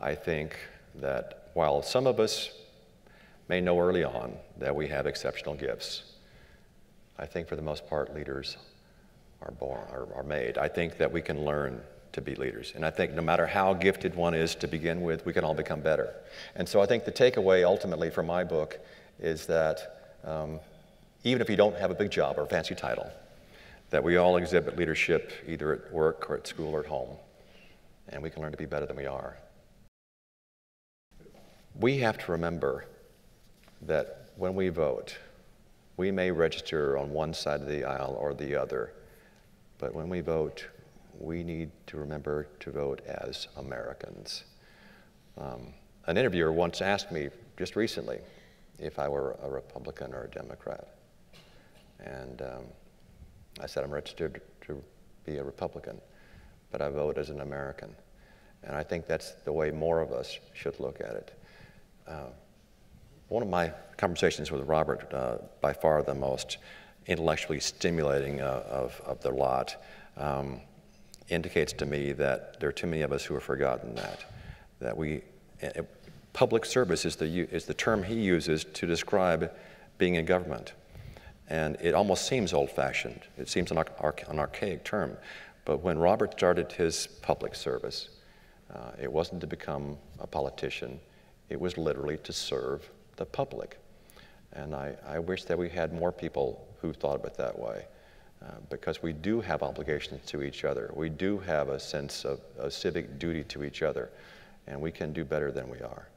I think that while some of us may know early on that we have exceptional gifts, I think for the most part leaders are made. I think that we can learn to be leaders. And I think no matter how gifted one is to begin with, we can all become better. And so I think the takeaway ultimately from my book is that even if you don't have a big job or a fancy title, that we all exhibit leadership either at work or at school or at home, and we can learn to be better than we are. We have to remember that when we vote, we may register on one side of the aisle or the other, but when we vote, we need to remember to vote as Americans. An interviewer once asked me just recently if I were a Republican or a Democrat. And I said, I'm registered to be a Republican, but I vote as an American. And I think that's the way more of us should look at it. One of my conversations with Robert, by far the most intellectually stimulating of the lot, indicates to me that there are too many of us who have forgotten that public service is the term he uses to describe being in government. And it almost seems old-fashioned. It seems an archaic term. But when Robert started his public service, it wasn't to become a politician. It was literally to serve the public. And I wish that we had more people who thought of it that way, because we do have obligations to each other. We do have a sense of civic duty to each other, and we can do better than we are.